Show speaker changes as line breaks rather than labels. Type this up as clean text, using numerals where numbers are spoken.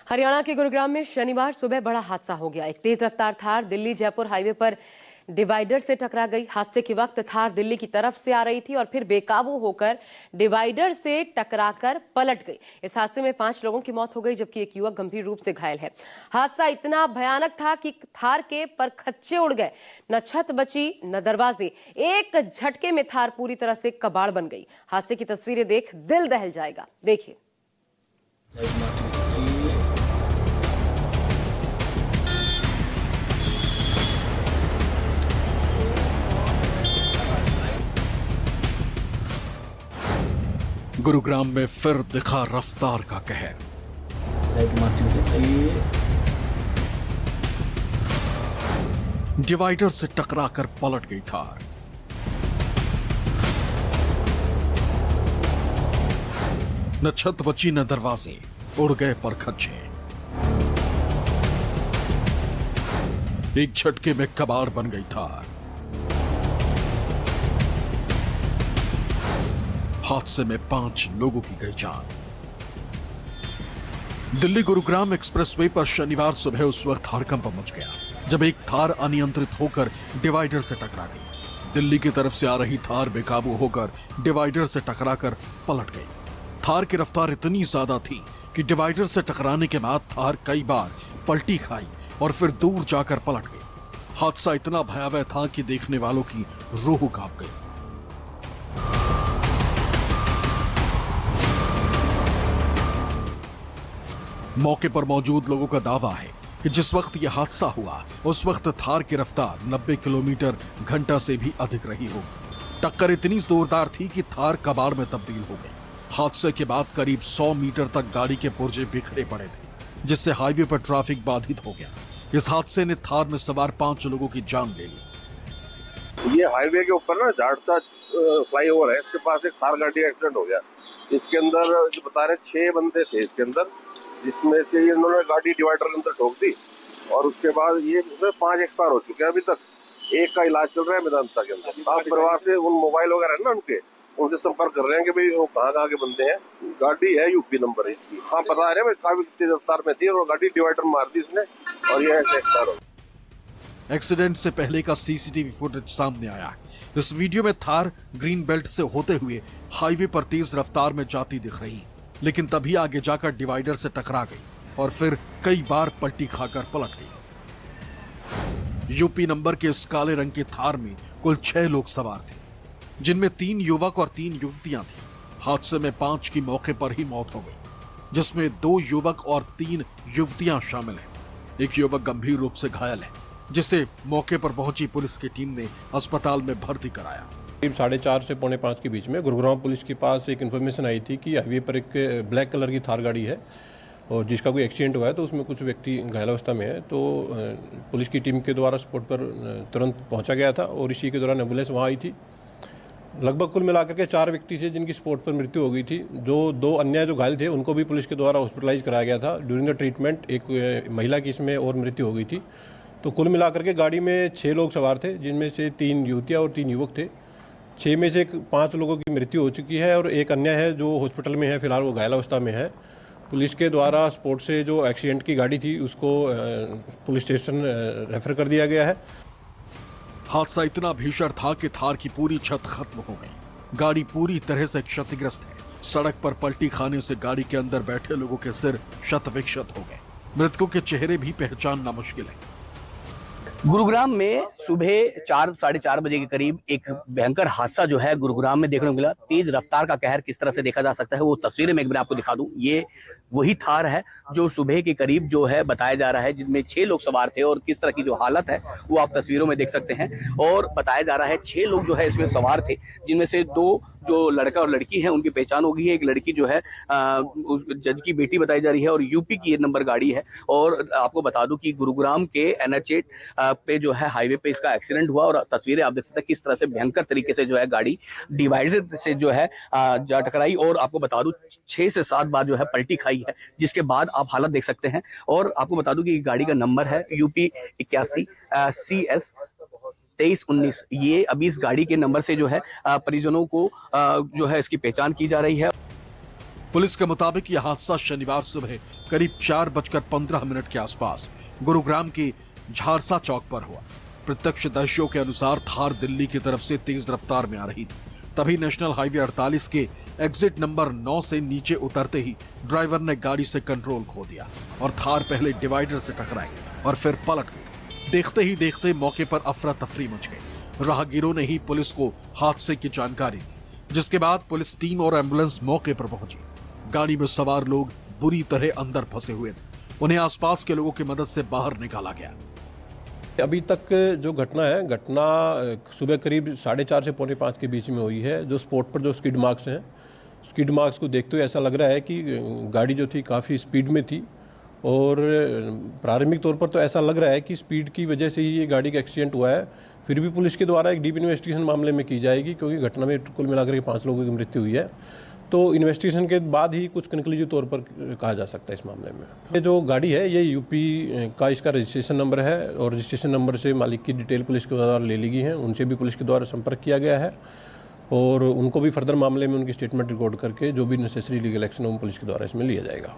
हरियाणा के गुरुग्राम में शनिवार सुबह बड़ा हादसा हो गया। एक तेज रफ्तार थार दिल्ली जयपुर हाईवे पर डिवाइडर से टकरा गई। हादसे के वक्त थार दिल्ली की तरफ से आ रही थी और फिर बेकाबू होकर डिवाइडर से टकराकर पलट गई। इस हादसे में 5 लोगों की मौत हो गई, जबकि एक युवक गंभीर रूप से घायल है। हादसा इतना भयानक था कि थार के परखच्चे उड़ गए, न छत बची न दरवाजे। एक झटके में थार पूरी तरह से कबाड़ बन गई। हादसे की तस्वीरें देख दिल दहल जाएगा। देखिए।
गुरुग्राम में फिर दिखा रफ्तार का कहर। डिवाइडर से टकराकर पलट गई थार। न छत बची न दरवाजे, उड़ गए परखच्चे। एक झटके में कबाड़ बन गई थार। हादसे में 5 लोगों की गई जान। दिल्ली गुरुग्राम एक्सप्रेसवे पर शनिवार सुबह उस वक्त हड़कंप मच गया जब एक थार अनियंत्रित होकर डिवाइडर से टकरा गई। दिल्ली की तरफ से आ रही थार बेकाबू होकर डिवाइडर से टकराकर पलट गई। थार की रफ्तार इतनी ज्यादा थी कि डिवाइडर से टकराने के बाद थार कई बार पलटी खाई और फिर दूर जाकर पलट गई। हादसा इतना भयावह था कि देखने वालों की रूह कांप गई। मौके पर मौजूद लोगों का दावा है कि जिस वक्त यह हादसा हुआ उस वक्त थार की रफ्तार 90 किलोमीटर घंटा से भी अधिक रही होगी। टक्कर इतनी जोरदार थी कि थार कबाड़ में तब्दील हो गई। हादसे के बाद करीब 100 मीटर तक गाड़ी के पुर्जे बिखरे पड़े थे, जिससे हाईवे पर ट्रैफिक बाधित हो गया। इस हादसे ने थार में सवार 5 लोगों की जान ले ली।
ये हाईवे के ऊपर ना झाड़सा फ्लाईओवर है, इसके पास एक थार गाड़ी एक्सीडेंट हो गया। इसके अंदर जो बता रहे 6 बंदे थे इसके अंदर, जिसमें से इन्होंने गाड़ी डिवाइडर के अंदर ठोक दी और उसके बाद ये 5 एक्सपायर हो चुके हैं। अभी तक एक का इलाज चल रहा है मेदांता के अंदर। आप परिवार से उन मोबाइल वगैरह है ना उनसे संपर्क कर रहे हैं कि भाई वो कहाँ के बंदे हैं। गाड़ी है यूपी नंबर है इसकी। हाँ बता रहे हैं काफी तेज रफ्तार में थी और गाड़ी डिवाइडर मार दी इसने और ये ऐसे एक्सपायर हो गया।
एक्सीडेंट से पहले का सीसीटीवी फुटेज सामने आया है। इस वीडियो में थार ग्रीन बेल्ट से होते हुए हाईवे पर तेज रफ्तार में जाती दिख रही, लेकिन तभी आगे जाकर डिवाइडर से टकरा गई और फिर कई बार पलटी खाकर पलट गई। यूपी नंबर के इस काले रंग की थार में कुल 6 लोग सवार थे, जिनमें 3 युवक और 3 युवतियां थी। हादसे में 5 की मौके पर ही मौत हो गई, जिसमें 2 युवक और 3 युवतियां शामिल हैं। एक युवक गंभीर रूप से घायल है, जिसे मौके पर पहुंची पुलिस की टीम ने अस्पताल में भर्ती कराया।
करीब 4:30 से 4:45 के बीच में गुरुग्राम पुलिस के पास एक इन्फॉर्मेशन आई थी कि हाईवे पर एक ब्लैक कलर की थार गाड़ी है और जिसका कोई एक्सीडेंट हुआ है, तो उसमें कुछ व्यक्ति घायल अवस्था में है। तो पुलिस की टीम के द्वारा स्पॉट पर तुरंत पहुंचा गया था और इसी के दौरान एम्बुलेंस वहाँ आई थी। लगभग कुल मिलाकर के 4 व्यक्ति थे जिनकी स्पॉट पर मृत्यु हो गई थी। जो 2 अन्य जो घायल थे उनको भी पुलिस के द्वारा हॉस्पिटलाइज कराया गया था। ड्यूरिंग द ट्रीटमेंट एक महिला की इसमें और मृत्यु हो गई थी। तो कुल मिलाकर के गाड़ी में 6 लोग सवार थे, जिनमें से 3 युवतियाँ और 3 युवक थे। 6 में से 5 लोगों की मृत्यु हो चुकी है और एक अन्य है जो हॉस्पिटल में है, फिलहाल वो घायल अवस्था में है। पुलिस के द्वारा स्पॉट से जो एक्सीडेंट की गाड़ी थी उसको पुलिस स्टेशन रेफर कर दिया गया है।
हादसा इतना भीषण था कि थार की पूरी छत खत्म हो गई। गाड़ी पूरी तरह से क्षतिग्रस्त है। सड़क पर पलटी खाने से गाड़ी के अंदर बैठे लोगों के सिर क्षत विक्षत हो गए। मृतकों के चेहरे भी पहचानना मुश्किल है।
गुरुग्राम में सुबह 4-4:30 बजे के करीब एक भयंकर हादसा जो है गुरुग्राम में देखने को मिला। तेज रफ्तार का कहर किस तरह से देखा जा सकता है वो तस्वीरें मैं एक बार आपको दिखा दूं। ये वही थार है जो सुबह के करीब जो है बताया जा रहा है, जिनमें 6 लोग सवार थे और किस तरह की जो हालत है वो आप तस्वीरों में देख सकते हैं। और बताया जा रहा है 6 लोग जो है इसमें सवार थे, जिनमें से 2 जो लड़का और लड़की हैं उनकी पहचान हो गई है। एक लड़की जो है जज की बेटी बताई जा रही है और यूपी की ये नंबर गाड़ी है। और आपको बता दूं कि गुरुग्राम के NH8 पे जो है हाईवे पे इसका एक्सीडेंट हुआ और तस्वीरें आप देख सकते हैं किस तरह से भयंकर तरीके से जो है गाड़ी डिवाइडर से जो है जा टकराई। और आपको बता दूं 6 से 7 बार जो है पलटी खाई है, जिसके बाद आप हालत देख सकते हैं। और आपको बता दूं कि गाड़ी का नंबर है UP 81 CS 2319। ये अभी इस गाड़ी के नंबर से जो है परिजनों को जो है इसकी पहचान की जा रही है।
पुलिस के मुताबिक यह हादसा शनिवार सुबह करीब 4:15 के आसपास गुरुग्राम के झारसा चौक पर हुआ। प्रत्यक्षदर्शियों के अनुसार थार दिल्ली की तरफ से तेज रफ्तार में आ रही थी। तभी नेशनल हाईवे 48 के एग्जिट नंबर 9 से नीचे उतरते ही ड्राइवर ने गाड़ी से कंट्रोल खो दिया और थार पहले डिवाइडर से टकराई और फिर पलट गई। देखते ही देखते मौके पर अफरा तफरी मच गई। राहगीरों ने ही पुलिस को हादसे की जानकारी दी, जिसके बाद पुलिस टीम और एम्बुलेंस मौके पर पहुंची। गाड़ी में सवार लोग बुरी तरह अंदर फंसे हुए थे। उन्हें आसपास के लोगों की मदद से बाहर निकाला गया।
अभी तक जो घटना सुबह करीब 4:30 से 4:45 के बीच में हुई है। जो स्पॉट पर जो स्किड मार्क्स हैं, स्किड मार्क्स को देखते हुए ऐसा लग रहा है कि गाड़ी जो थी काफ़ी स्पीड में थी और प्रारंभिक तौर पर तो ऐसा लग रहा है कि स्पीड की वजह से ही ये गाड़ी का एक्सीडेंट हुआ है। फिर भी पुलिस के द्वारा एक डीप इन्वेस्टिगेशन मामले में की जाएगी, क्योंकि घटना में कुल मिलाकर के 5 लोगों की मृत्यु हुई है। तो इन्वेस्टिगेशन के बाद ही कुछ कंक्लूसिव तौर पर कहा जा सकता है इस मामले में। ये जो गाड़ी है ये यूपी का इसका रजिस्ट्रेशन नंबर है और रजिस्ट्रेशन नंबर से मालिक की डिटेल पुलिस के द्वारा ले ली गई है। उनसे भी पुलिस के द्वारा संपर्क किया गया है और उनको भी फर्दर मामले में उनकी स्टेटमेंट रिकॉर्ड करके जो भी नेसेसरी लीगल एक्शन है वो पुलिस के द्वारा इसमें लिया जाएगा।